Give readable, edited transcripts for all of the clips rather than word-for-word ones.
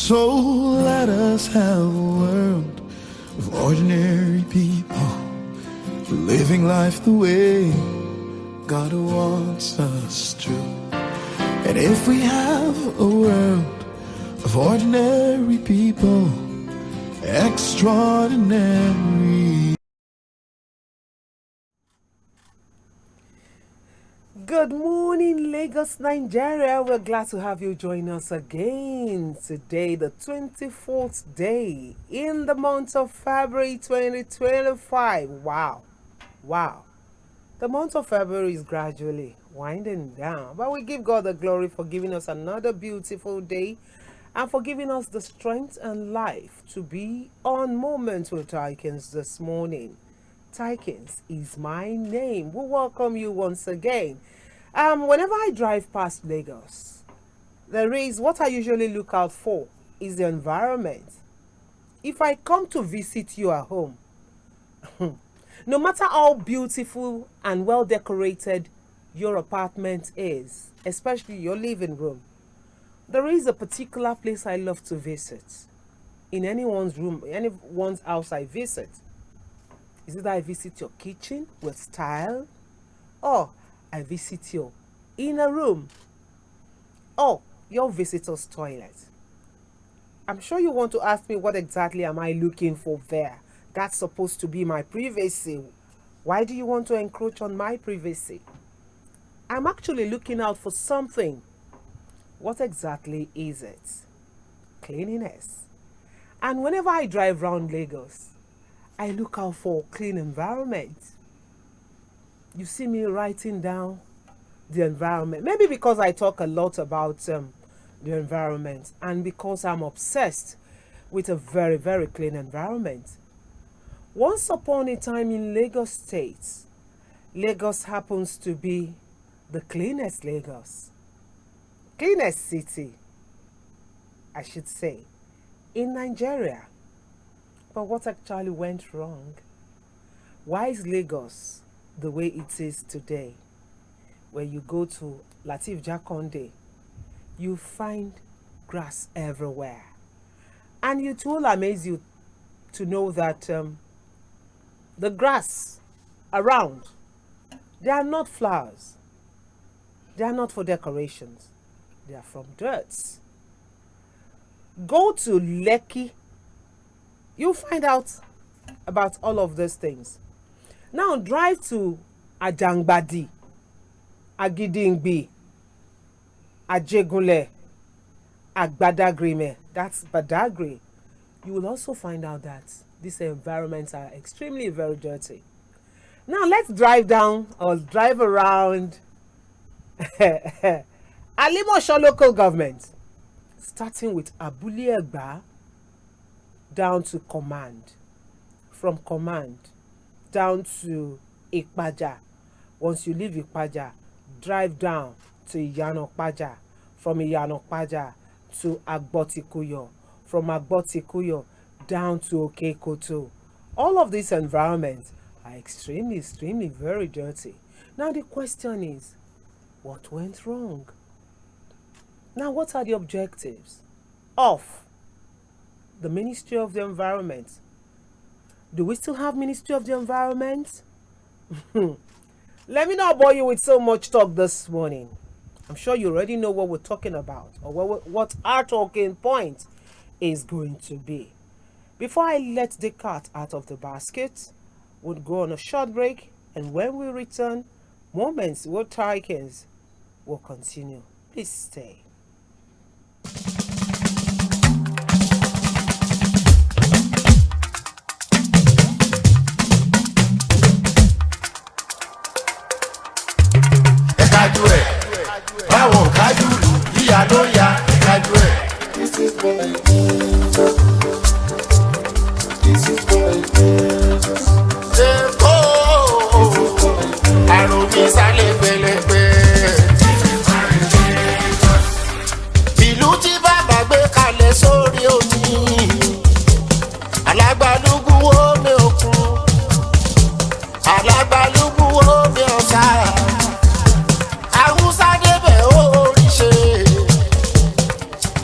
So let us have a world of ordinary people living life the way God wants us to. And if we have a world of ordinary people, extraordinary. Good morning, Lagos, Nigeria. We're glad to have you join us again today, the 24th day in the month of February 2025. Wow. The month of February is gradually winding down, but we give God the glory for giving us another beautiful day and for giving us the strength and life to be on Moments with Tiakins this morning. Tiakins is my name. We welcome you once again. Whenever I drive past Lagos, what I usually look out for is the environment. If I come to visit you at home, no matter how beautiful and well decorated your apartment is, especially your living room, there is a particular place I love to visit. In anyone's room, anyone's house I visit. Is it I visit your kitchen with style, or I visit your inner room, or your visitor's toilet? I'm sure you want to ask me, what exactly am I looking for there? That's supposed to be my privacy. Why do you want to encroach on my privacy? I'm actually looking out for something. What exactly is it? Cleanliness. And whenever I drive around Lagos, I look out for clean environment. You see me writing down the environment. Maybe because I talk a lot about the environment, and because I'm obsessed with a very, very clean environment. Once upon a time in Lagos State, Lagos happens to be the cleanest city, I should say, in Nigeria. But what actually went wrong? Why is Lagos the way it is today? Where you go to Lateef Jakonde, you find grass everywhere. And it will amaze you to know that the grass around, they are not flowers. They are not for decorations. They are from dirt. Go to Lekki, you'll find out about all of those things. Now drive to Ajangbadi, Agidingbi, Ajegunle, Agbadagrime, that's Badagry. You will also find out that these environments are extremely very dirty. Now let's drive down or drive around Alimosho local government, starting with Abule Egba down to Command, from Command down to Ikpaja. Once you leave Ikpaja, drive down to Iyanokpaja, from Iyanokpaja to Agbotikuyo, from Agbotikuyo down to Okekoto. All of these environments are extremely very dirty. Now the question is, what went wrong? Now what are the objectives of the Ministry of the Environment? Do we still have Ministry of the Environment? Let me not bore you with so much talk this morning. I'm sure you already know what we're talking about, or what our talking point is going to be. Before I let the cat out of the basket, we'll go on a short break, and when we return, Moments with Tiakins will continue. Please stay.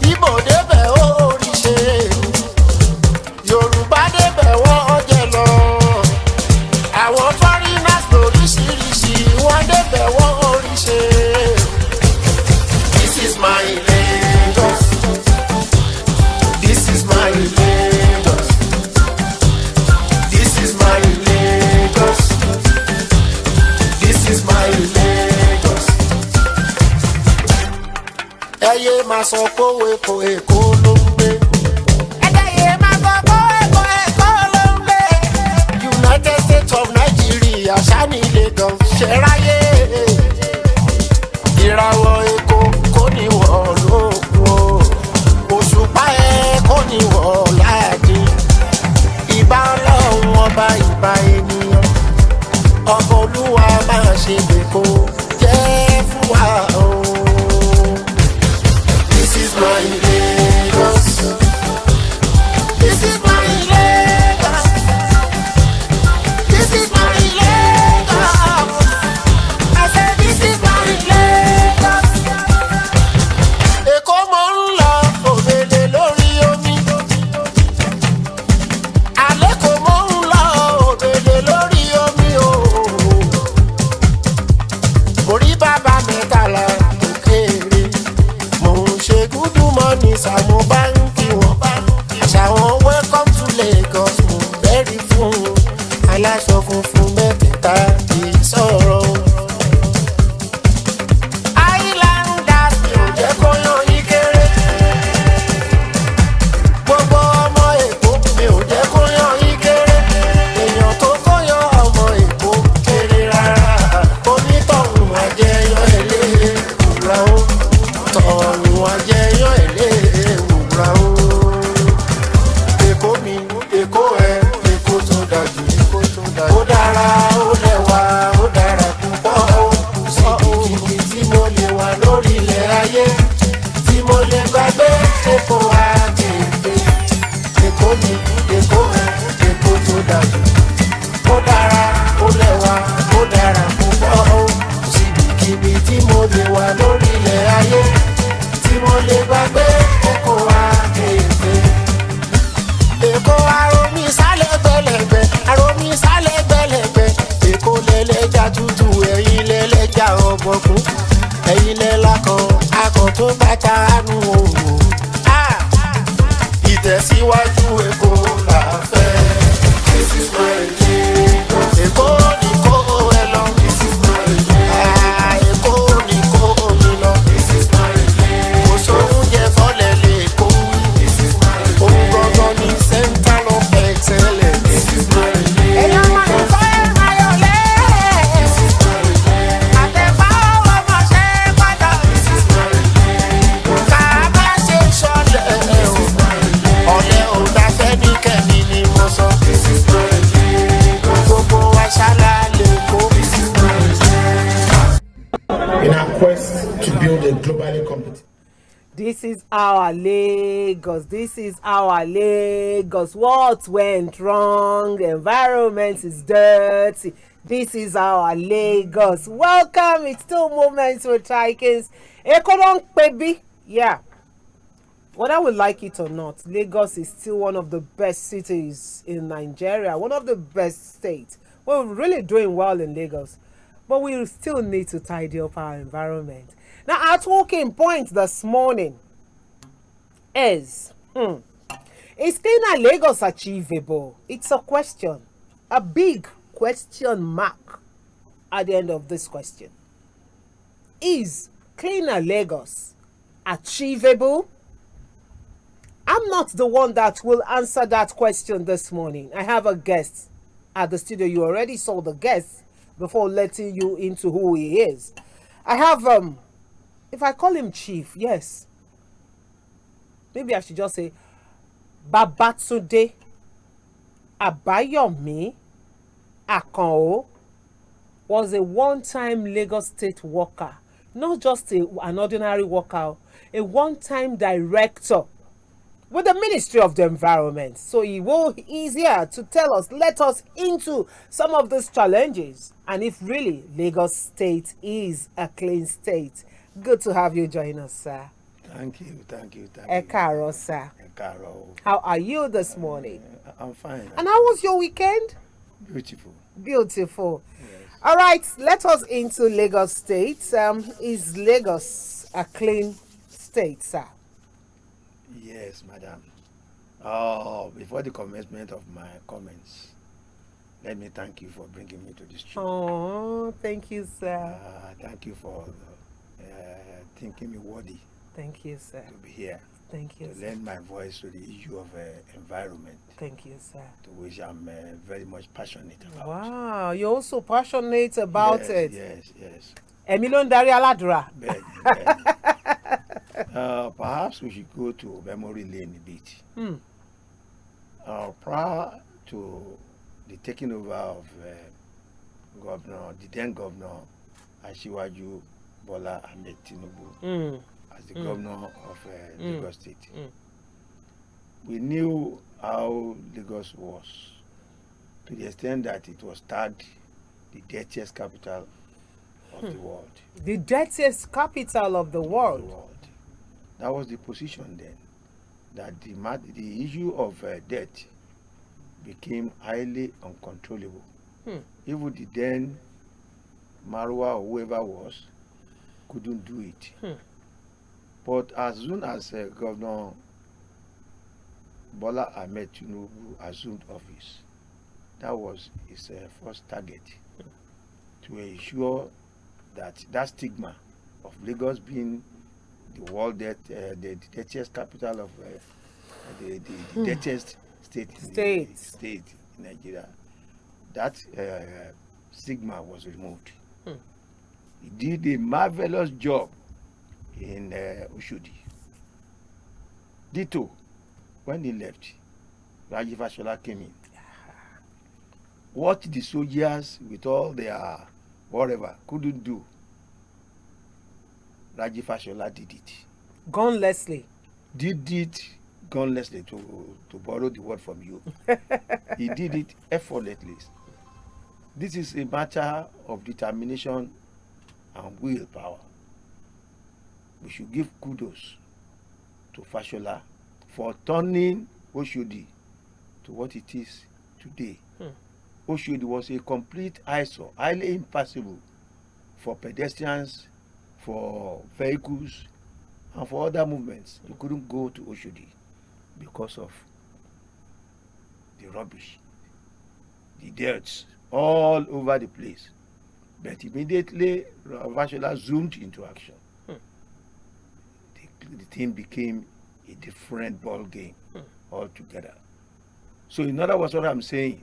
Ibo débẹ̀ ó ẹyẹ máa sọ pé èkó èkó ló ń gbé. ẹyẹ máa sọ pé èkó èkó ló ń gbé. United States of Nigeria ṣáni Lagos ṣe ráyé. ìràwọ̀ èkó kò ní wọ̀ lókun o. òṣùpá ẹ̀ kò ní wọ̀ láàdì. ìbá ọlọ́run ọba ìbá ènìyàn. ọkọ̀ olúwa máa ṣe lèkó jẹ́ fún wa o. This is my Lagos. This is my Lagos. This is my Lagos. I said this is my Lagos. Èkó mo ń lọ òbèlè lórí omi. Àlékò mo ń lọ òbèlè lórí omi o. Mo rí bàbá mẹ́tàlá tó kéré. Mo ń ṣe gúdú mọ́ni sàmú báńkì wọn. Àṣàwọn welcome to Lagos mo bẹ́rí fún un. Aláṣọ funfun mẹ́tẹ̀ẹ̀ta kì í sọ̀rọ̀. Islanders mi ò jẹ́ kó yan yín kéré. Gbogbo ọmọ Èkó mi ò jẹ́ kó yan yín kéré. Èèyàn tó kó yan ọmọ Èkó kéré rárá. Onítọ̀hún àjẹyàn èlé òwúrọ̀ ó. Tọ̀hún àjẹyàn èlé òwúrọ̀ ó. Èkó mi, Èkó ẹ, Èkó tó dájú. Ó dára, ó lẹ́wà, ó dára púpọ̀ ó. Síbikíbi tí mo lè wà lórí ilẹ̀ ayé. Tí mo lè gbàgbé Èkó àkèké. Èkó mi, Èkó ẹ, Èkó tó dájú. Ó dára, ó lẹ́wà, ó dára púpọ̀ ó. Síbikíbi tí mo lè wà lórí ilẹ̀ ayé. Tí mo lè gbàgbé Èkó àkèké. Èkó aromi sálẹ̀ gbẹlẹ̀gbẹ̀, aromi sálẹ̀ gbẹlẹ̀gbẹ̀. Èkó lẹ́lẹ́jà tútù, ẹ̀yin lẹ́lẹ́jà ọ̀bọ̀kún. ẹ̀yin lẹ́la kan akọ̀ tó bàtà àánú òwò. Ìtẹ̀síwájú Èkó là ń fẹ́. This is my Lagos. Èkó ni kó ẹ lọ. This is my Lagos. Èkó ni kó mi lọ. This is my Lagos. Kò sóúnjẹ fọ́lẹ̀ l'Èkó. This is my Lagos. Òun gangan ni center of excellence. This is my Lagos. Èèyàn máa ń kọ́ ẹ̀ ayọ̀lẹ́. This is my Lagos. Àtẹ̀pá ọmọ ṣe padà. This is my Lagos. Ká má ṣe ṣọlẹ̀ o. Ọ̀lẹ́ ò dáfẹ́ ní kẹ́mi ni mo sọ. This is my Lagos. Gbogbo wa ṣálá l'Èkó. This is my Lagos. In our quest to build a globally competent. This is our Lagos. This is our Lagos. What went wrong? The environment is dirty. This is our Lagos. Welcome. It's still Moments with Tiakins. Ekodon baby. Yeah. Whether we like it or not, Lagos is still one of the best cities in Nigeria. One of the best states. We're really doing well in Lagos. But we still need to tidy up our environment. Now, our talking point this morning is cleaner Lagos achievable? It's a question, a big question mark at the end of this question. Is cleaner Lagos achievable? I'm not the one that will answer that question this morning. I have a guest at the studio. You already saw the guest before letting you into who he is. I have if I call him Chief, yes. Maybe I should just say Babatunde Abayomi Akanwo was a one-time Lagos State worker, not just an ordinary worker, a one-time director with the Ministry of the Environment. So he's here to tell us, let us into some of these challenges and if really Lagos State is a clean state. Good to have you join us, sir. Thank you. Ekaro, sir. Ekaro. How are you this morning? I'm fine. And how was your weekend? Beautiful. Beautiful. Yes. All right, let us into Lagos State. Is Lagos a clean state, sir? Yes, madam. Before the commencement of my comments, let me thank you for bringing me to this trip. Oh, thank you, sir. Thank you for thinking me worthy Thank you, sir. to be here Thank you, to sir. lend my voice to the issue of environment, Thank you, sir. to which I'm very much passionate about. Wow, you're also passionate about yes, it. Yes. Èmi ló ń darí aládùúrà. Perhaps we should go to memory lane a bit. Prior to the taking over of the then governor Asiwaju Bola Ahmed Tinubu as the governor of Lagos State, we knew how Lagos was, to the extent that it was tagged the dirtiest capital of the world. The dirtiest capital of the world. That was the position then, that the issue of debt became highly uncontrollable. Even the then Marwa or whoever was couldn't do it. But as soon as Governor Bola Ahmed Tinubu assumed office, that was his first target, to ensure that that stigma of Lagos being the world the dirtiest capital of the dirtiest state in Nigeria, that stigma was removed. He did a marvelous job in Oshodi. Ditto, when he left, Raji Fashola came in. What the soldiers with all their whatever couldn't do, Raji Fashola did it. Gunlessly. Did it gunlessly, to borrow the word from you. He did it effortlessly. This is a matter of determination and willpower. We should give kudos to Fashola for turning Oshodi to what it is today. Oshodi was a complete eyesore, highly impassable for pedestrians, for vehicles, and for other movements. You couldn't go to Oshodi because of the rubbish, the dirt all over the place. But immediately Fashola zoomed into action. The thing became a different ball game altogether. So in other words, what I'm saying,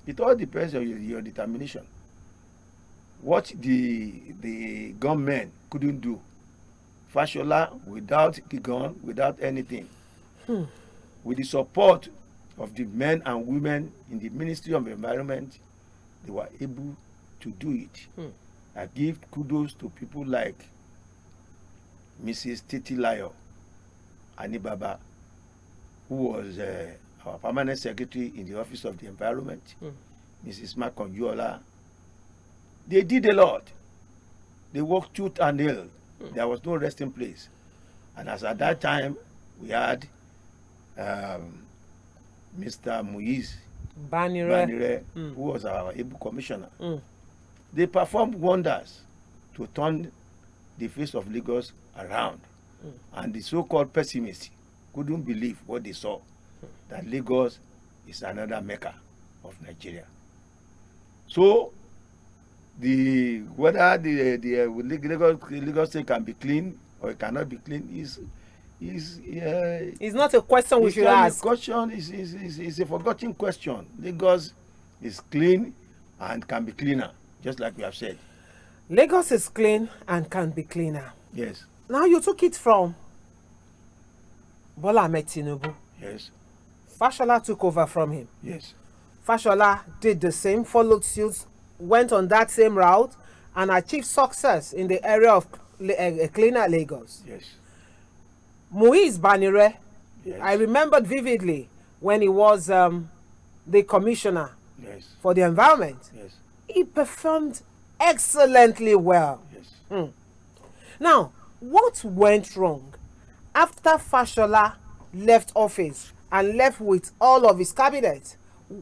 it all depends on your determination. What the gunmen couldn't do, Fashola, without the gun, without anything, with the support of the men and women in the Ministry of Environment, they were able to do it. I give kudos to people like Mrs. Titilayo Anibaba, who was our permanent secretary in the Office of the Environment, Mrs. Makonjuola. They did a lot. They worked tooth and nail. There was no resting place. And as at that time, we had Mr. Muiz Banire, who was our able commissioner. They performed wonders to turn the face of Lagos around. And the so-called pessimists couldn't believe what they saw, that Lagos is another Mecca of Nigeria. So, whether the Lagos State can be clean or it cannot be clean is it's not a question we should ask. A question is a forgotten question. Lagos is clean and can be cleaner, just like we have said. Lagos is clean and can be cleaner. Yes. Now you took it from Bola Ahmed Tinubu. Yes. Fashola took over from him. Yes. Fashola did the same, followed suit, went on that same route, and achieved success in the area of cleaner Lagos. Yes. Muiz Banire, Yes. I remembered vividly when he was the commissioner for the environment. Yes. He performed excellently well. Yes. Now, what went wrong after Fashola left office and left with all of his cabinet?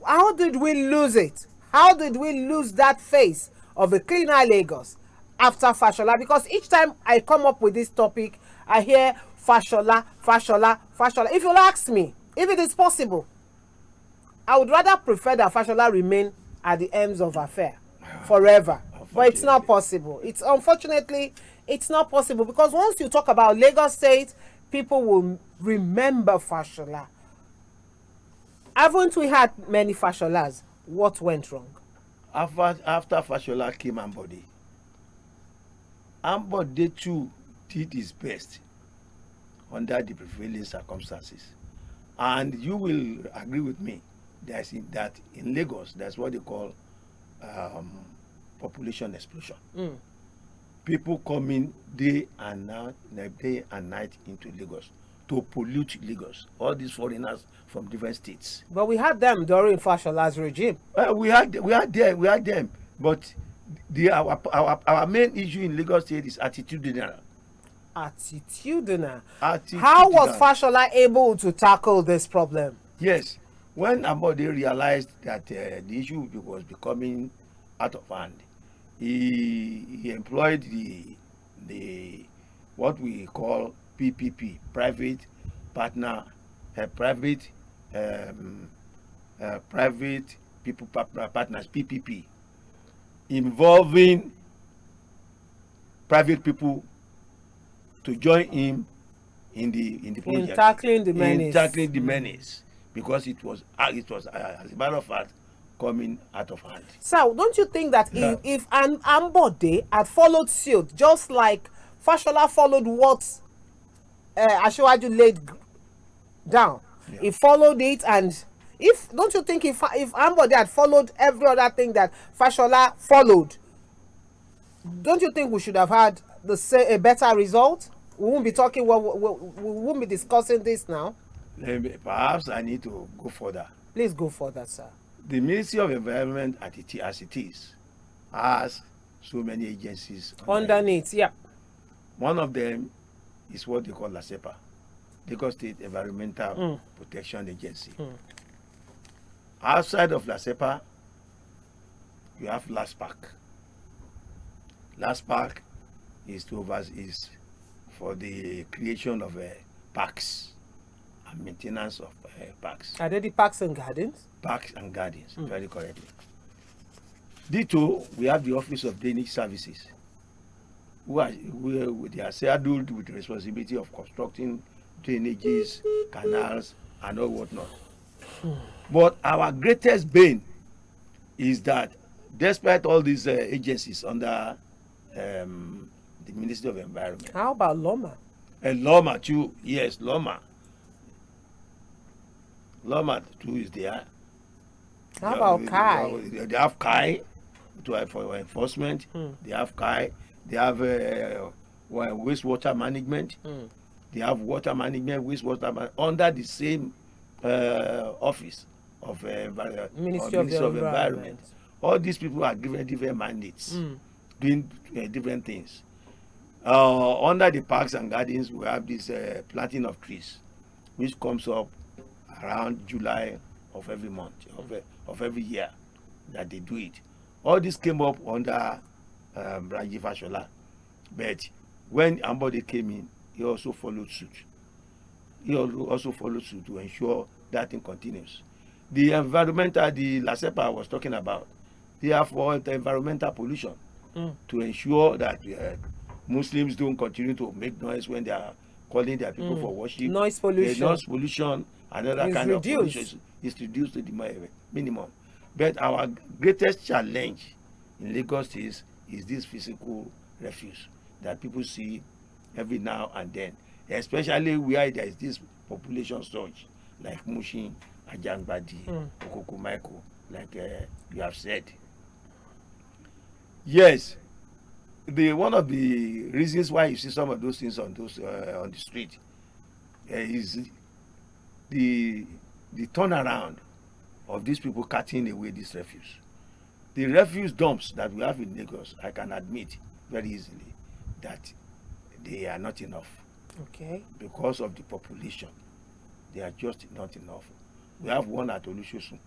How did we lose it? How did we lose that face of a cleaner Lagos after Fashola? Because each time I come up with this topic, I hear Fashola. If you'll ask me, if it is possible, I would rather prefer that Fashola remain at the ends of affair forever. But it's not possible. It's unfortunately, it's not possible, because once you talk about Lagos State, people will remember Fashola. Haven't we had many Fasholas? What went wrong? After Fashola came Ambode too did his best under the prevailing circumstances. And you will agree with me that in Lagos, that's what they call population explosion. People coming day and night into Lagos to pollute Lagos. All these foreigners from different states. But we had them during Fashola's regime. We had them. But our main issue in Lagos State is attitudinal. Attitudinal. How was Fashola able to tackle this problem? Yes, when Ambode realized that the issue was becoming out of hand, he employed the what we call PPP, private partner, private people partners, PPP, involving private people to join him in the project, in tackling the menace. Because it was as a matter of fact coming out of hand. So don't you think that if an Ambode had followed suit, just like Fashola followed what Asiwaju laid down, he followed it, and don't you think if Ambode had followed every other thing that Fashola followed, don't you think we should have had a better result? We won't be talking. We won't be discussing this now. Perhaps I need to go further. Please go further, sir. The Ministry of Environment, as it is, has so many agencies underneath. Yeah. One of them is what they call LASEPA, Lagos State Environmental Protection Agency. Outside of LASEPA, you have LASPAC. LASPAC is for the creation of parks and maintenance of parks. Are they the parks and gardens? Parks and gardens, very correctly. Ditto, we have the Office of Drainage Services, they are saddled with the responsibility of constructing drainages, canals, and all whatnot. But our greatest bane is that despite all these agencies under the Ministry of Environment. How about Loma? And Loma too, yes, Loma. Loma too is there. How about Kai? They have Kai for enforcement. They have Kai. They have wastewater management. They have water management, wastewater under the same office of Ministry of Environment. All these people are given different mandates, doing different things. Under the parks and gardens, we have this planting of trees, which comes up around July of every month, of every year that they do it. All this came up under Raji Fashola. But when Ambode came in, he also followed suit. He also followed suit to ensure that thing continues. The LASEPA I was talking about, they have for the environmental pollution to ensure that Muslims don't continue to make noise when they are calling their people for worship. Noise pollution. Noise pollution, another kind of pollution is reduced to the minimum. But our greatest challenge in Lagos is this physical refuse that people see every now and then, especially where there is this population surge, like Mushin, Ajangbadi, Okokomaiko, like you have said. Yes, one of the reasons why you see some of those things on the street is the turnaround of these people cutting away this refuse. The refuse dumps that we have in Lagos, I can admit very easily that they are not enough. Okay. Because of the population, they are just not enough. We have one at Olusosun.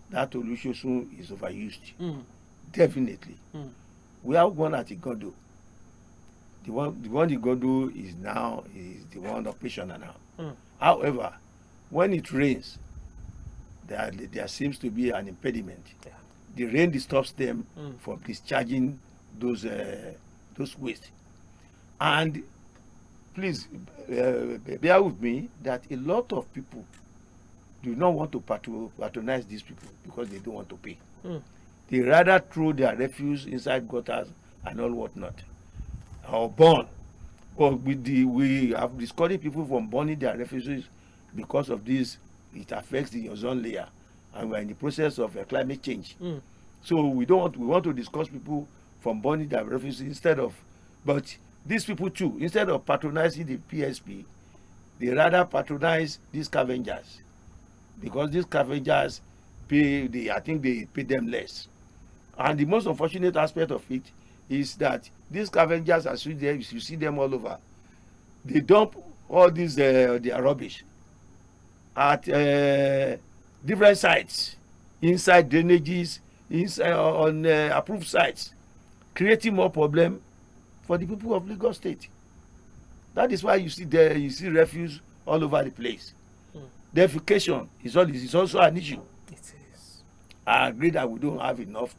That Olusosun is overused. Definitely. We have one at Igodo. The one Igodo is the one operational now. However, when it rains, there seems to be an impediment. Yeah. The rain disturbs them from discharging those waste. And please bear with me that a lot of people do not want to patronize these people because they don't want to pay. They rather throw their refuse inside gutters and all whatnot, or burn. But we have discouraged people from burning their refuges because of this. It affects the ozone layer, and we are in the process of climate change. So we want to discourage people from burning their refuges instead of, but these people too, instead of patronizing the PSP, they rather patronize these scavengers, because these scavengers I think they pay them less. And the most unfortunate aspect of it is that these scavengers, as you see them all over, they dump all these their rubbish at different sites, inside drainages, inside on approved sites, creating more problem for the people of Lagos State. That is why you see refuse all over the place. Defecation is also an issue. It is. I agree that we don't have enough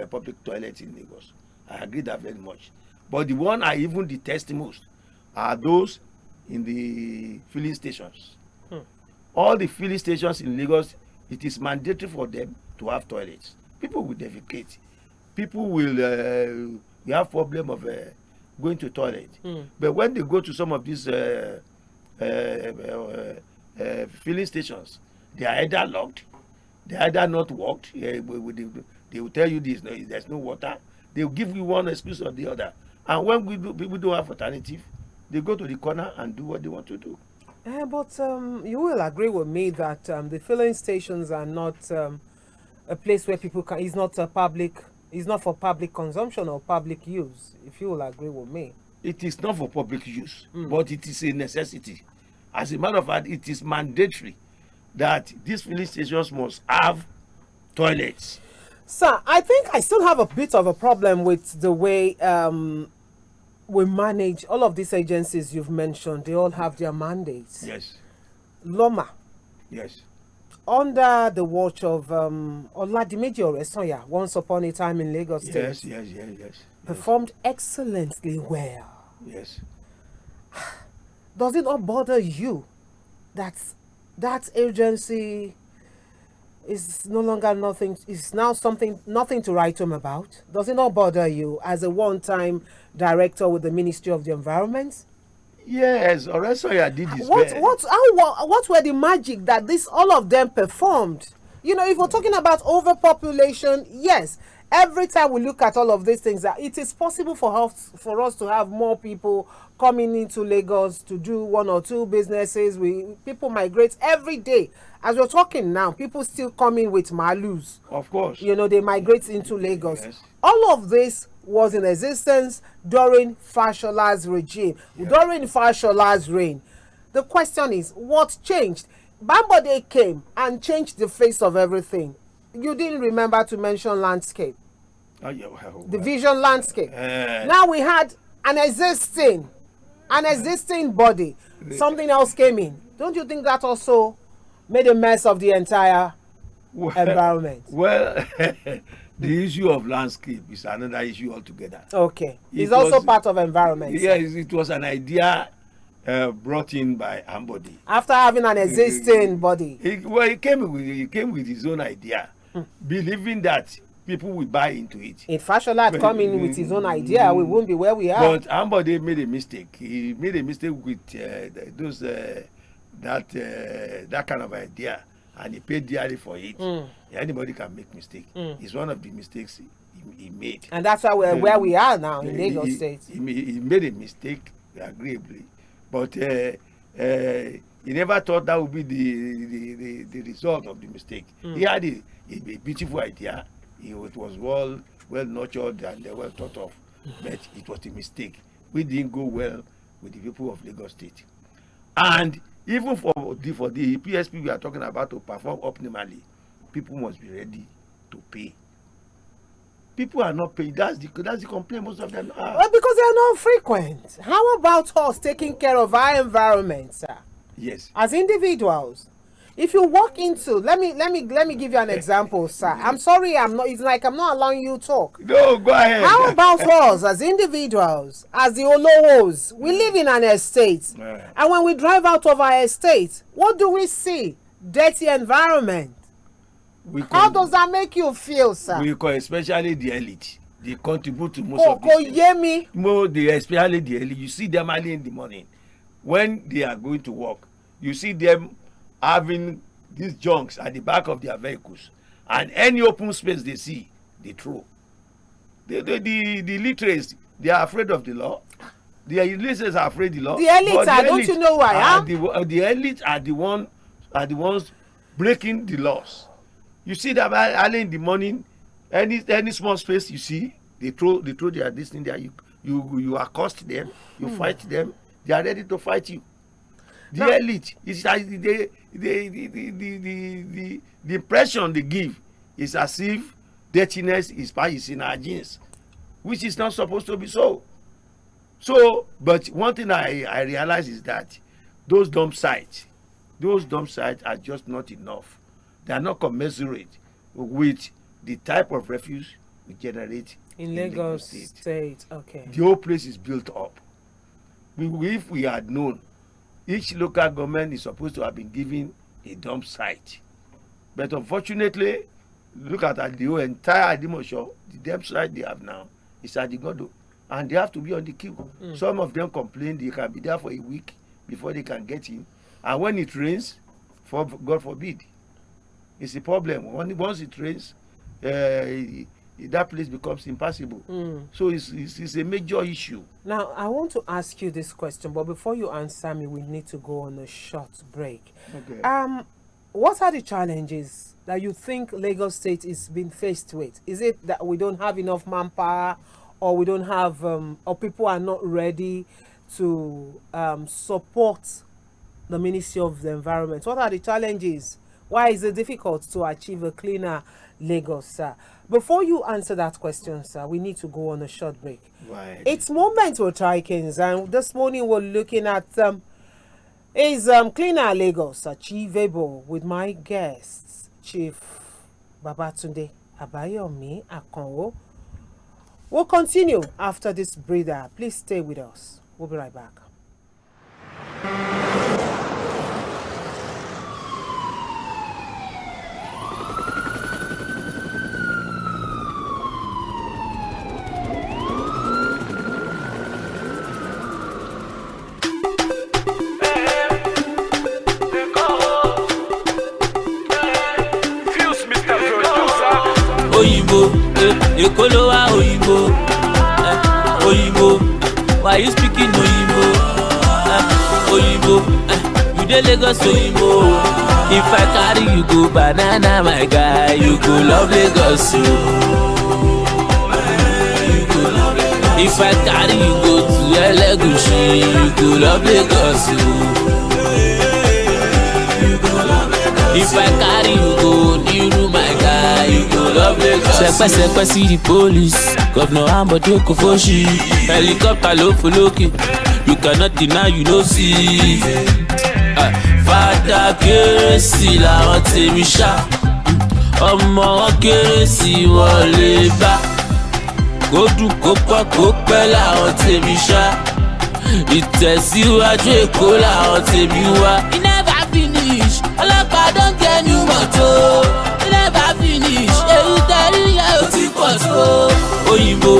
public toilets in Lagos. I agree that very much. But the one I even detest most are those in the filling stations. All the filling stations in Lagos, it is mandatory for them to have toilets. People will defecate. People will have problem of going to toilet. But when they go to some of these filling stations, they are either locked, they are either not worked. They will tell you there's no water. They will give you one excuse or the other. And when people don't have alternative, they go to the corner and do what they want to do. But you will agree with me that the filling stations are not a place where people can. It's not for public consumption or public use. If you will agree with me, it is not for public use, but it is a necessity. As a matter of fact, it is mandatory that these filling stations must have toilets. Sir, I think I still have a bit of a problem with the way we manage all of these agencies you've mentioned. They all have their mandates. Yes. Loma. Yes. Under the watch of Oladimeji Oresanya, once upon a time in Lagos State. Yes. Performed excellently well. Yes. Does it not bother you that that agency is no longer nothing, is now nothing to write home about? Does it not bother you as a one-time director with the Ministry of the Environment? Yes, Oresanya did his What best. were the magic that all of them performed? You know, if we're talking about overpopulation, yes, every time we look at all of these things, that it is possible for us to have more people coming into Lagos to do one or two businesses. People migrate every day. As we're talking now, people still coming with malus. Of course. You know, they migrate into Lagos. Yes. All of this was in existence during Fashola's regime, during Fashola's reign. The question is, what changed? Bambode came and changed the face of everything. You didn't remember to mention landscape. The vision landscape. Now we had an existing body. Something else came in. Don't you think that also made a mess of the entire environment? Well, the issue of landscape is another issue altogether. Okay. It's also part of environment. Yes, it was an idea brought in by Ambody. After having an existing body. He came with his own idea, believing that people will buy into it. If Fashola had come in with his own idea, we wouldn't be where we are. But Ambody made a mistake. He made a mistake with that kind of idea, and he paid dearly for it. Anybody can make mistake. It's one of the mistakes he made. And that's why we're where we are now in Lagos State. He made a mistake agreeably, but he never thought that would be the result of the mistake. He had a beautiful idea. It was well nurtured and well thought of, but it was a mistake. We didn't go well with the people of Lagos State. And even for the PSP we are talking about to perform optimally, people must be ready to pay. People are not paying. That's the complaint most of them are. Well, because they are not frequent. How about us taking care of our environment, sir? Yes. As individuals, If you walk into, let me give you an example, sir. I'm sorry, I'm not. It's like I'm not allowing you to talk. No, go ahead. How about us as individuals, as the Olowos? We live in an estate, and when we drive out of our estate, what do we see? Dirty environment. How does that make you feel, sir? We call especially the elite. They contribute to most of this. Especially the elite. You see them early in the morning when they are going to work. You see them having these junks at the back of their vehicles, and any open space they see, they throw. The illiterates, they are afraid of the law. The illiterates are afraid of the law. The elites are, don't you know why? The elites are the ones breaking the laws. You see them early in the morning. Any small space you see, they throw their this thing there. You accost them, you fight them. They are ready to fight you. The elite is the impression they give is as if dirtiness is in our genes, which is not supposed to be so. So, but one thing I realize is that those dump sites are just not enough. They are not commensurate with the type of refuse we generate in Lagos State. Okay. The whole place is built up. If we had known, each local government is supposed to have been given a dump site. But unfortunately, look at the whole entire Adimosho, the dump site they have now is at the Godo. And they have to be on the queue. Some of them complain they can be there for a week before they can get in. And when it rains, God forbid, it's a problem. Once it rains, that place becomes impassable. So it's a major issue. Now, I want to ask you this question, but before you answer me, we need to go on a short break. Okay. What are the challenges that you think Lagos State is being faced with? Is it that we don't have enough manpower, or we don't have, or people are not ready to support the Ministry of the Environment? What are the challenges? Why is it difficult to achieve a cleaner Lagos, sir? Before you answer that question, sir, we need to go on a short break. Right. It's Moments with Tiakins, and this morning we're looking at is cleaner Lagos achievable with my guests, Chief Babatunde Abayomi Akonwo. We'll continue after this breather. Please stay with us. We'll be right back. Ekolowa Oyinbo, Oyinbo, why you speaking Oyinbo? Oyinbo, you dey Lagos Oyinbo. If I carry you go banana, my guy, you go love Lagos. If I carry you go to Elegushi, you go love Lagos. If I carry you go Niru, my guy, you go love Lagos. Sepe see the police, Governor Ambode Kofoshi, helicopter low for Loki. You cannot deny, you no see. Fada Kérésì làwọn tèmi ṣá, ọmọ wọn Kérésì wọlé bá. Kó dùn kó pọ̀ kó pẹ́ làwọn tèmi ṣá, ìtẹ̀síwájú Èkó làwọn tèmi wá. E never finish, ọlọ́pàá don get new motor. E never finish, èyí tẹ̀rí yẹn ò ti pọ̀ tó. Oyinbo,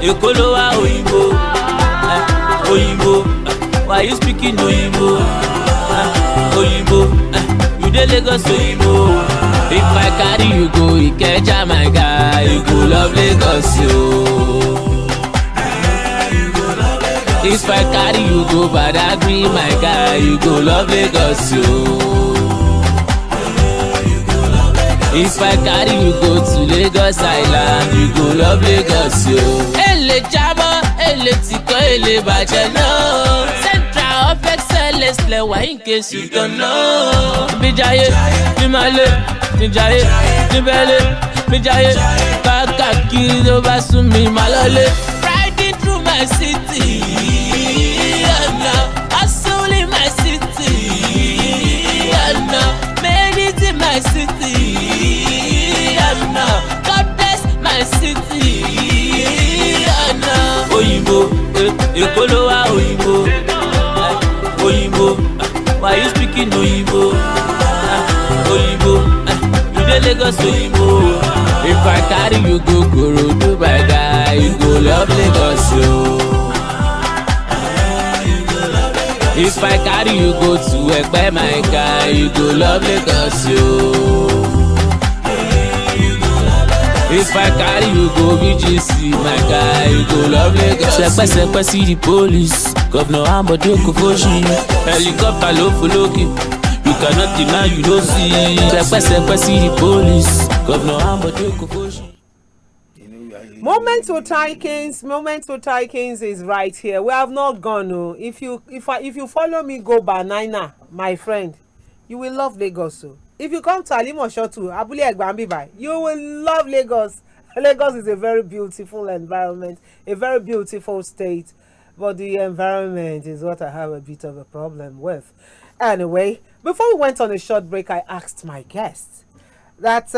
Èkó ló wá Oyinbo. Oyinbo, why you speaking Oyinbo? Oyinbo, you dey Lagos Oyinbo. If I carry you go Ikeja, my guy, you go love Lagos, yo. If I carry you go Badagry, my guy, you go love Lagos, yo. If I carry you go to Lagos Island, you go love Lagos, yo. Ele jamo, ele tiko, ele bàjẹ́ no. Central of excellence lẹ́wà in case you don't know. Mi jayé, mi malé, mi jayé, mi bẹ́lẹ̀, mi jayé. Káàkiri ló bá sún mi má lọlé. Riding through my city, hustle in my city, Lagos oyinbo. If I carry you go Korodu my guy, you go love Lagos yo. If I carry you go to Ekpe my guy, you go love Lagos yo. If I carry you go BGC my guy, you go love Lagos. Sepe see the police, Governor Ambode Kofoshi, helicopter low for Loki. You cannot deny you don't see. Sepe see the police, Governor Ambode Kofoshi. Moment with Tiakins is right here. We have not gone. No. If you follow me, go banana, my friend. You will love Lagos. So. If you come to Alimosho to Abule Egbambibai, you will love Lagos. Lagos is a very beautiful environment, a very beautiful state, but the environment is what I have a bit of a problem with. Anyway, before we went on a short break, I asked my guests that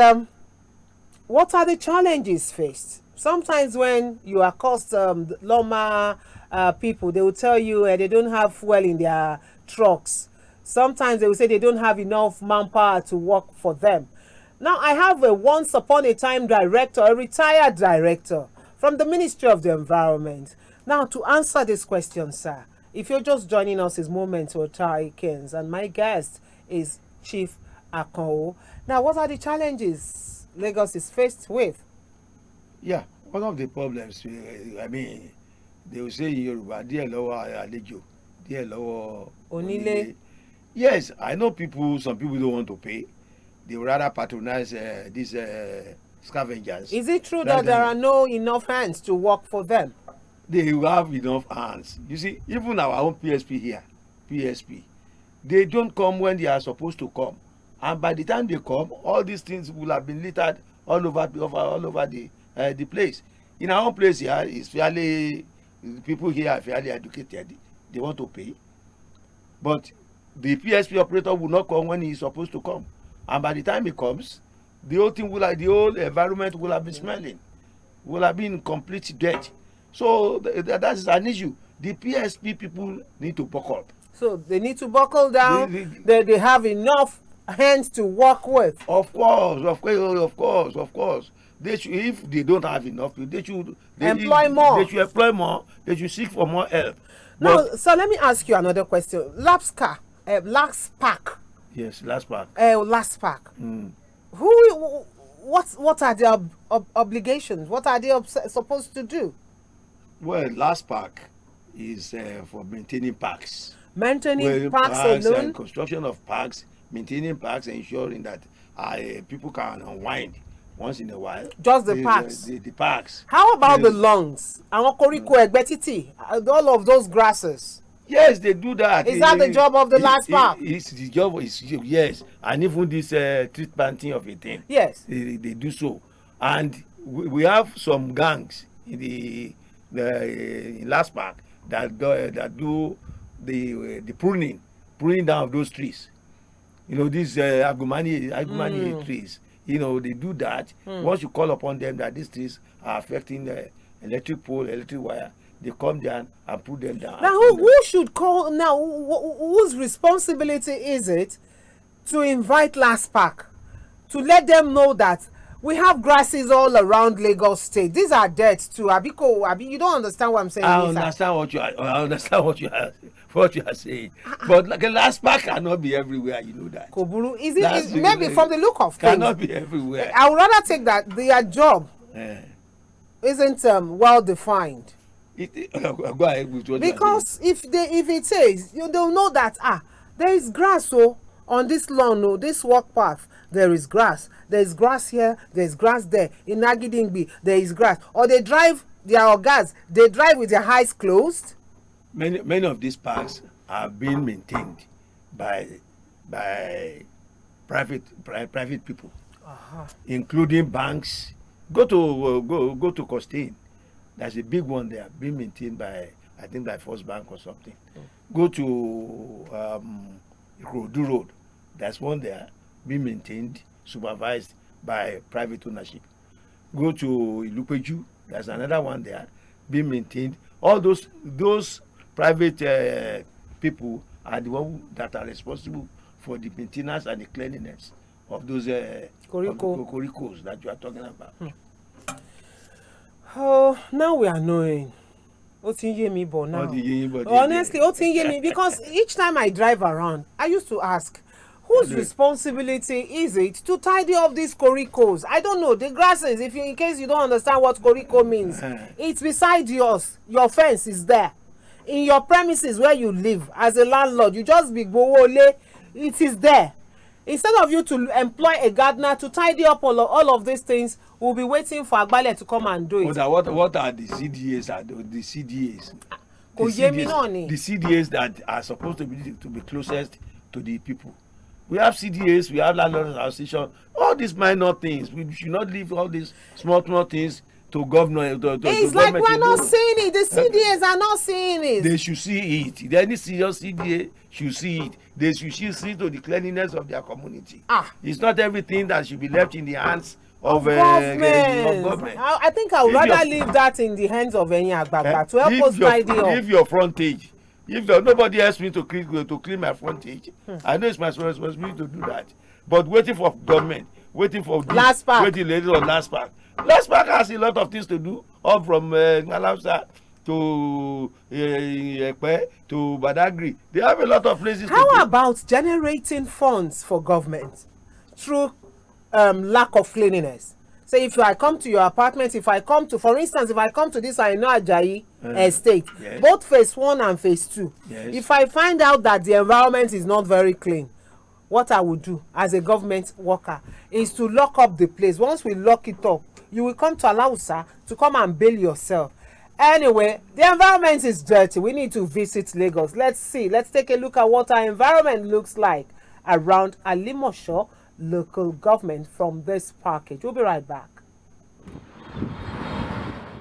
what are the challenges faced? Sometimes when you accost Loma people, they will tell you they don't have fuel in their trucks. Sometimes they will say they don't have enough manpower to work for them. Now, I have a once upon a time director, a retired director from the Ministry of the Environment. Now, to answer this question, sir, if you're just joining us, it's Moments with Tiakins, and my guest is Chief Akonwo. Now, what are the challenges Lagos is faced with? Yeah, one of the problems, I mean, they will say in Yoruba, díẹ̀ lọ́wọ́ àlejò, díẹ̀ lọ́wọ́ Onílé. Yes, I know some people don't want to pay. They would rather patronize these scavengers. Is it true that there are no enough hands to work for them? They have enough hands. You see, even our own PSP here, they don't come when they are supposed to come. And by the time they come, all these things will have been littered all over the place. In our own place here, people here are fairly educated. They want to pay. But the PSP operator will not come when he is supposed to come. And by the time he comes, the whole environment will have been smelling, will have been in complete dirt. So that is an issue. The PSP people need to buckle up. So they need to buckle down. They have enough hands to work with. Of course. They should, if they don't have enough, they should employ more. They should employ more. They should seek for more help. Now, so let me ask you another question. Last Park. Yes, Last Park. What are their obligations? What are they supposed to do? Well, Last Park is for maintaining parks. Maintaining parks alone? And construction of parks, maintaining parks, ensuring that people can unwind once in a while. Just the parks? The parks. How about the lawns? Àwọn koríko ẹ̀gbẹ́ títì, all of those grasses? Yes, they do that. Is that the job of the Last Park? It's the job. Yes, and even this tree planting of a thing. Yes, they do so, and we have some gangs in the Last Park that do the pruning down of those trees. You know, these agumani trees. You know, they do that. Once you call upon them that these trees are affecting the electric pole, electric wire, they come down and put them down. Now, who should call? Now, whose responsibility is it to invite Last Park to let them know that we have grasses all around Lagos State? These are dead too. Abiko, you don't understand what I'm saying. I understand what you are saying. But like a Last Park cannot be everywhere. You know that. Koburu, is it maybe from the look of things? Cannot be everywhere. I would rather take that their job isn't well defined. Go ahead with what because if it says, they'll know that there is grass on this lawn, this walk path, there is grass here, there is grass there. In Agidingbi, there is grass. Or they drive they drive with their eyes closed. Many of these parks are being maintained by private people, including banks. Go to Costain. There's a big one there being maintained by, I think, by First Bank or something. Go to Ikorodu Road. There's one there being maintained, supervised by private ownership. Go to Ilupeju. There's another one there being maintained. All those private people are the ones that are responsible for the maintenance and the cleanliness of those coricos that you are talking about. Oh, now we are knowing. Ó ti ń yé mi bọ̀ now. Honestly, ó ti ń yé mi because each time I drive around, I used to ask, whose responsibility is it to tidy up these coricos? I don't know. The grasses, in case you don't understand what corico means, it's beside yours. Your fence is there. In your premises where you live as a landlord, you just be gbowole. It is there. Instead of you to employ a gardener to tidy up all of these things, we'll be waiting for Agbale to come and do it. What are the CDAs? The CDAs that are supposed to be closest to the people. We have CDAs, we have landlord association. All these minor things. We should not leave all these small things to governor. It's like we're not seeing it. The CDAs are not seeing it. They should see it. Any serious CDA should see it. They should see to the cleanliness of their community. It's not everything that should be left in the hands of government. I think I would rather leave that in the hands of any agbagba to help us tidy up. Leave your frontage. If nobody else me to clean my frontage, I know it's my responsibility to do that. But waiting for government, waiting for last park, waiting later on last park. Last park has a lot of things to do, all from Malamsa to Ekpe to Badagry. They have a lot of places. How about generating funds for government through lack of cleanliness? Say if I come to your apartment, for instance, if I come to this Aina Ajayi estate, both phase 1 and phase 2, if I find out that the environment is not very clean, what I would do as a government worker is to lock up the place. Once we lock it up, you will come to Alausa to come and bail yourself. Anyway, the environment is dirty. We need to visit Lagos. Let's take a look at what our environment looks like around Alimosho local government from this package. We'll be right back.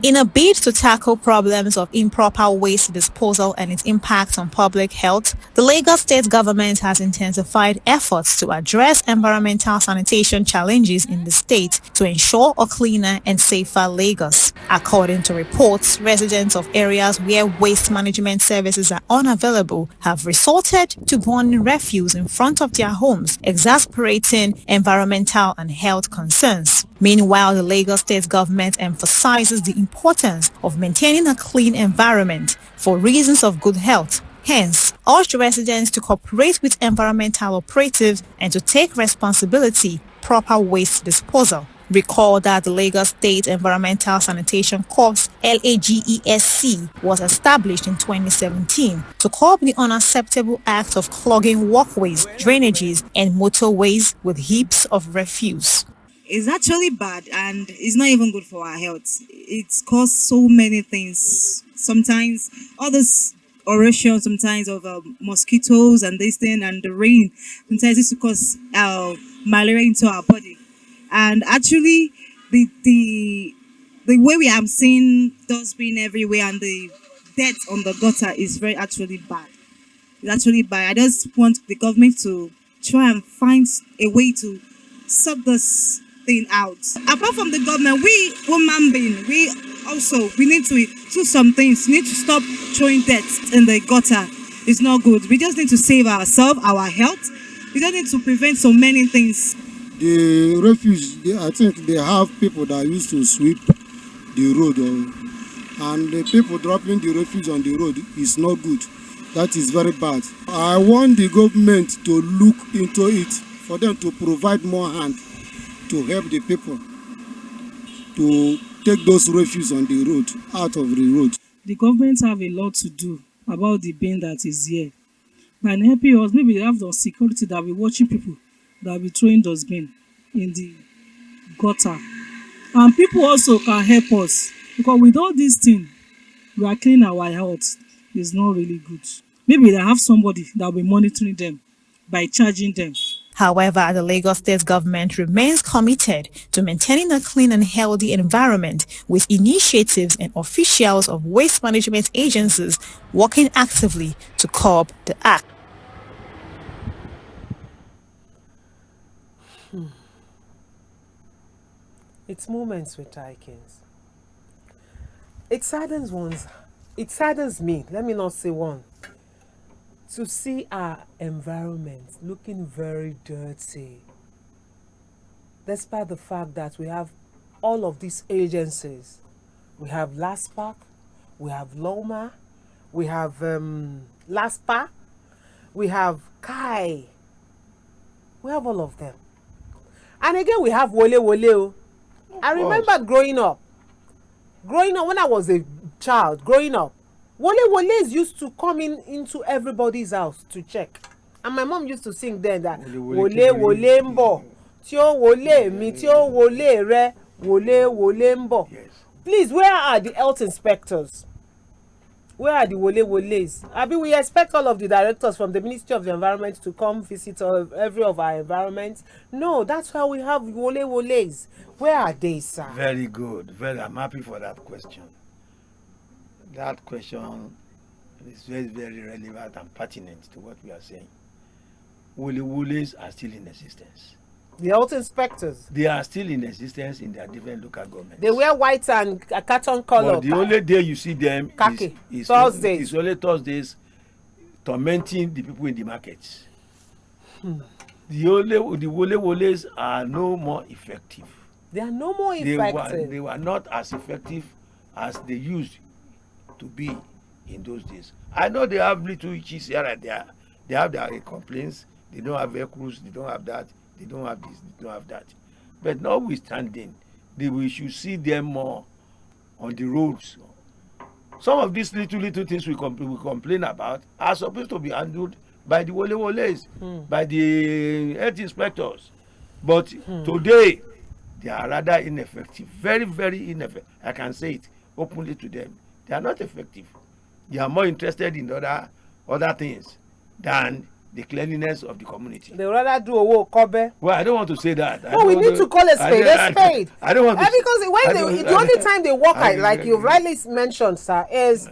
In a bid to tackle problems of improper waste disposal and its impact on public health, the Lagos state government has intensified efforts to address environmental sanitation challenges in the state to ensure a cleaner and safer Lagos. According to reports, residents of areas where waste management services are unavailable have resorted to burning refuse in front of their homes, exacerbating environmental and health concerns. Meanwhile, the Lagos state government emphasizes the importance of maintaining a clean environment for reasons of good health. Hence, urged residents to cooperate with environmental operatives and to take responsibility proper waste disposal. Recall that the Lagos State Environmental Sanitation Corps (LAGESC) was established in 2017 to curb the unacceptable act of clogging walkways, drainages, and motorways with heaps of refuse. It's actually bad and it's not even good for our health. It's caused so many things. Sometimes all this oration, sometimes of mosquitoes and this thing and the rain, sometimes it's to cause malaria into our body. And actually, the way we are seeing dustbin everywhere and the dirt on the gutter is very actually bad. It's actually bad. I just want the government to try and find a way to sort this thing out. Apart from the government, we human beings, we need to do some things. We need to stop throwing dirt in the gutter. It's not good. We just need to save ourselves, our health. We just need to prevent so many things. The refuse, I think they have people that used to sweep the road, and the people dropping the refuse on the road is not good. That is very bad. I want the government to look into it, for them to provide more hand to help the people to take those refuse on the road, out of the road. The government have a lot to do about the bin that is here. By helping us, maybe they have the security that will be watching people that will be throwing those bin in the gutter. And people also can help us, because with all these things, we are cleaning our health. It's not really good. Maybe they have somebody that will be monitoring them by charging them. However, the Lagos state government remains committed to maintaining a clean and healthy environment with initiatives and officials of waste management agencies working actively to curb the act. It's moments with Tiakins. It saddens me, let me not say one, to see our environment looking very dirty. despite the fact that we have all of these agencies. We have LASPAC, we have LOMA, we have LASPA, we have KAI. We have all of them. And again, we have Wole Wole. I remember growing up, when I was a child, Wole Woles used to come into everybody's house to check. And my mom used to sing then that Wole Wole Mbo, Tio Wole mi, Tio Wole re, Wole Wole Mbo. Yes. Please, where are the health inspectors? Where are the Wole Woles? I mean, we expect all of the directors from the Ministry of the Environment to come visit every of our environments. No, that's why we have Wole Woles. Where are they, sir? Very good. I'm happy for that question. That question is very, very relevant and pertinent to what we are saying. Wole Woles are still in existence. The health inspectors. They are still in existence in their different local governments. They wear white and a carton color. But the only day you see them is Thursdays. It's only Thursdays, tormenting the people in the markets. The Wole Woles are no more effective. They are no more effective. They were not as effective as they used to be in those days. I know they have little issues here and there. They have their complaints. They don't have air crews. They don't have that. They don't have this. They don't have that. But notwithstanding, we should see them more on the roads. Some of these little things we complain about are supposed to be handled by the Wole Woles, by the health inspectors. But today, they are rather ineffective. Very, very ineffective. I can say it openly to them. They are not effective. They are more interested in other things than the cleanliness of the community. They rather do a walk, Kobe. Well, I don't want to say that. No, we need to call a spade a spade. I don't want to. Because the only time they walk, like you rightly mentioned, sir, is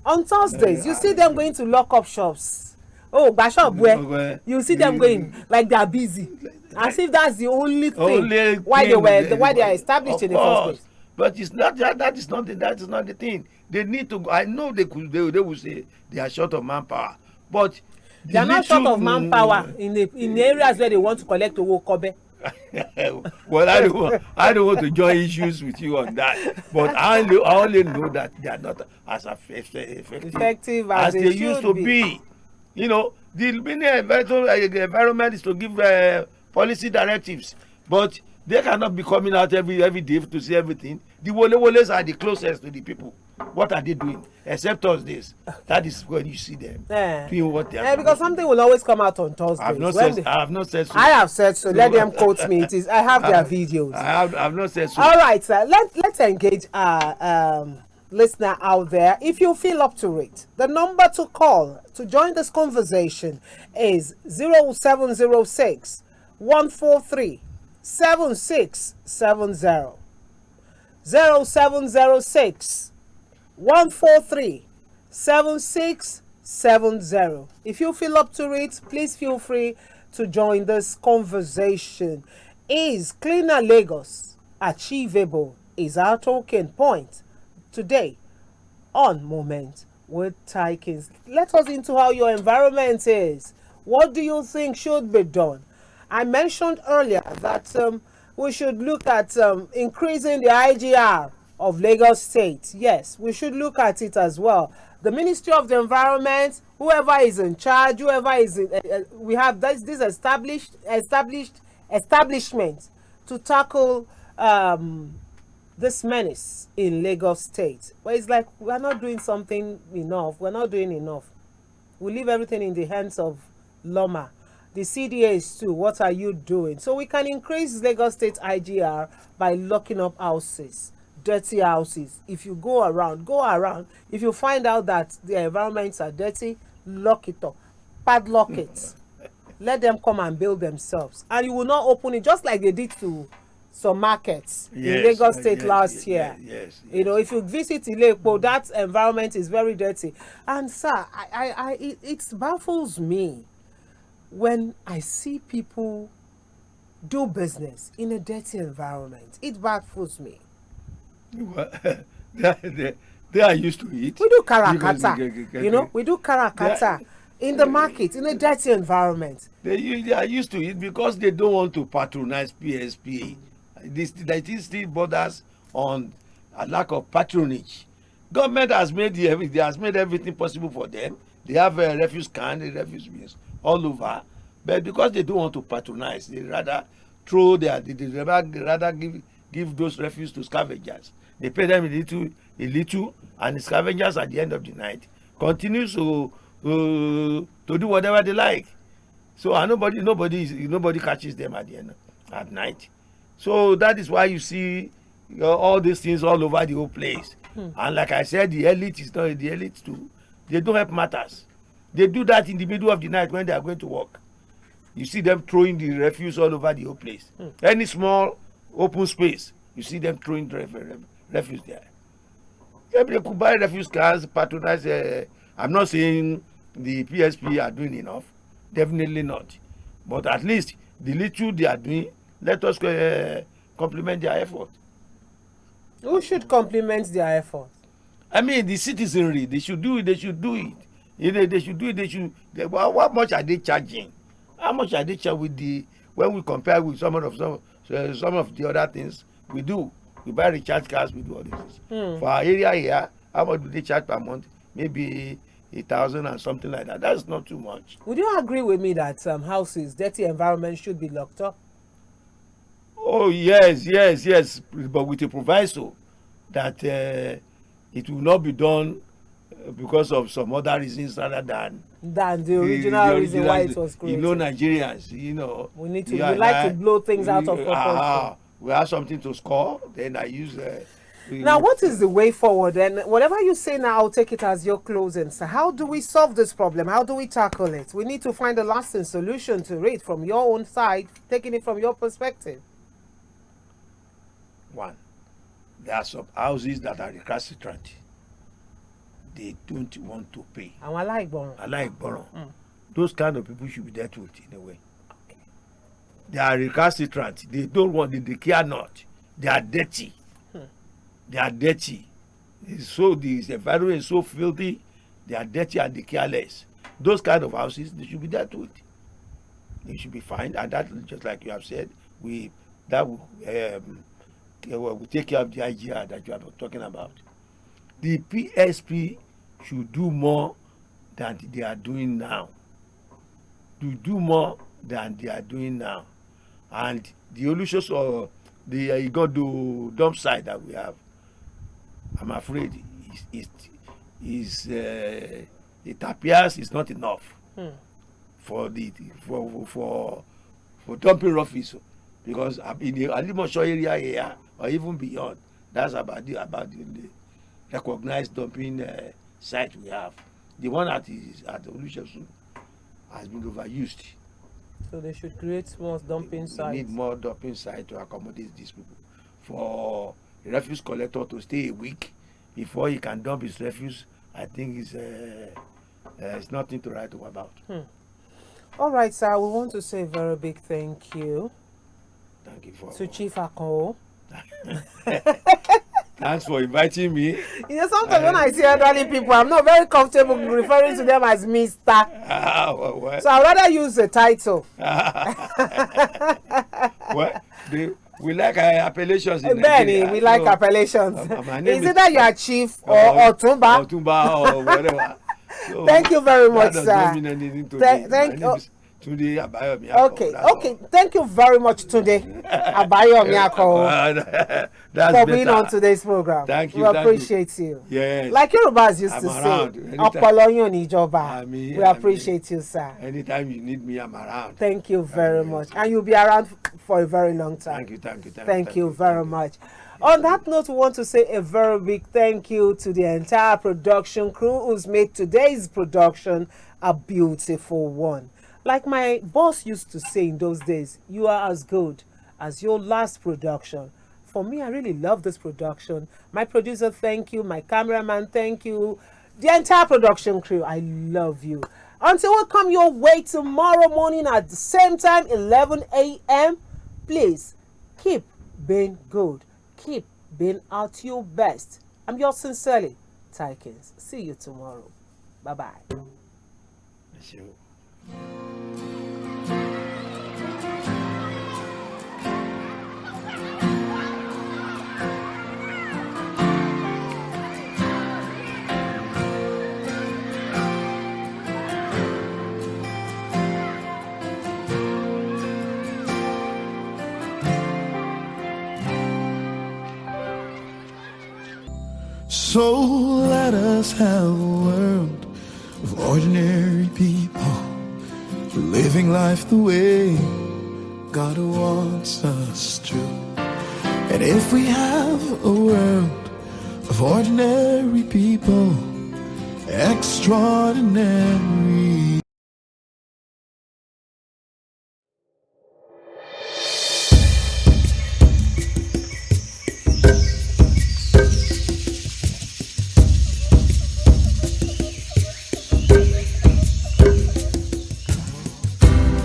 on Thursdays. You see them going to lock up shops. Oh, Bashop, where you see them going like they are busy, as if that's the only thing why they are established in the first place. But it's not that. That is not the thing. They need to. I know they will say they are short of manpower, but they are not short of manpower in the areas where they want to collect Owo Kobe. Well, I don't want to join issues with you on that, but I only know that they are not as effective as they used to be. You know, the environment is to give policy directives, but they cannot be coming out every day to see everything. The Wole Woles are the closest to the people. What are they doing? Except Thursdays. That is when you see them doing what they are doing. Because something will always come out on Thursdays. I have not said so. I have said so. Let them quote me. I have their videos. I have not said so. All right, sir. Let's engage our listener out there. If you feel up to it, the number to call to join this conversation is 0706 143 7670. 0706 143 7670. If you feel up to it, please feel free to join this conversation. Is cleaner Lagos achievable? Is our talking point today on Moment with Tiakins. Let us into how your environment is. What do you think should be done? I mentioned earlier that we should look at increasing the IGR of Lagos State. Yes, we should look at it as well. The Ministry of the Environment, whoever is in charge, whoever is in, we have this establishment to tackle this menace in Lagos State. But it's like we're not doing something enough. We're not doing enough. We leave everything in the hands of Loma. The CDAs too, what are you doing? So we can increase Lagos State IGR by locking up houses, dirty houses. If you go around. If you find out that the environments are dirty, lock it up, padlock it. Let them come and build themselves. And you will not open it just like they did to some markets in Lagos State last year. Yes. You know, if you visit Ilepo, that environment is very dirty. And sir, it baffles me when I see people do business in a dirty environment. It baffles me. Well, they are used to it. We do karakata. We do karakata. in the market, in a dirty environment. They are used to it because they don't want to patronize PSP. This still borders on a lack of patronage. Government has made everything possible for them. They have a refuse can, a refuse bins all over, but because they don't want to patronize, they rather rather give those refuse to scavengers. They pay them a little, and the scavengers at the end of the night continue to do whatever they like. So nobody catches them at the end at night. So that is why you see all these things all over the whole place. And like I said, the elite is not the elite too. They don't help matters. They do that in the middle of the night when they are going to work. You see them throwing the refuse all over the whole place. Any small open space, you see them throwing refuse there. Yeah, they could buy refuse cars, patronize. I'm not saying the PSP are doing enough. Definitely not. But at least the little they are doing, let us compliment their effort. Who should compliment their effort? I mean, the citizenry, they should do it. They should do it. They should do it. How much are they charging? How much are they charging when we compare with some of the other things we do? We buy recharge cards, we do all these things. For our area here, how much do they charge per month? Maybe 1,000 and something like that. That's not too much. Would you agree with me that houses, dirty environment should be locked up? Oh, yes. But with a proviso that it will not be done because of some other reasons rather than the original reason why it was created. Nigerians, we like to blow things out of proportion. We have something to score, then I use now, what is the way forward? And whatever you say now, I'll take it as your closing. So how do we solve this problem? How do we tackle it? We need to find a lasting solution to it from your own side, taking it from your perspective. One, there are some houses that are recalcitrant. They don't want to pay. And I like borrow. Those kind of people should be dealt with in a way. Okay. They are recalcitrant. They don't want. They care not. They are dirty. They are dirty. The environment is so filthy. They are dirty and they care less. Those kind of houses, they should be dealt with. They should be fined, and that, just like you have said, we take care of the IGR that you are talking about. The PSP should do more than they are doing now. Do more than they are doing now. And the solutions or the dump site that we have, I'm afraid it appears it's not enough for dumping rubbish, because in the Alimosho area here or even beyond, that's about the recognized dumping site we have. The one at Olusegun has been overused. So they should create more dumping sites. We need more dumping sites to accommodate these people. For a refuse collector to stay a week before he can dump his refuse, I think it's nothing to write home about. All right, sir. We want to say a very big thank you. Thank you to Chief Akon. Thanks for inviting me. Sometimes when I see elderly people, I'm not very comfortable referring to them as Mr. So I'd rather use the title. Well, we like appellations in Nigeria. We like appellations. Is it that you are Chief or Otumba? Otumba or whatever. So thank you very much, sir. That doesn't mean anything to me. Thank you. Tunde Abayomi. Okay. Thank you very much, Tunde Abayomi, for being on today's program. Thank you. We appreciate you. Yes. Like Yorubas used to say, Opolonyo ni Ijoba. We appreciate you, sir. Anytime you need me, I'm around. Thank you very much. And you'll be around for a very long time. Thank you very much. On that note, we want to say a very big thank you to the entire production crew who's made today's production a beautiful one. Like my boss used to say in those days, you are as good as your last production. For me, I really love this production. My producer, thank you. My cameraman, thank you. The entire production crew, I love you. Until we come your way tomorrow morning at the same time, 11 a.m., please keep being good. Keep being at your best. I'm yours sincerely, Tiakins. See you tomorrow. Bye-bye. ẹ ṣé o. So let us have a world of ordinary people living life the way God wants us to. And if we have a world of ordinary people, extraordinary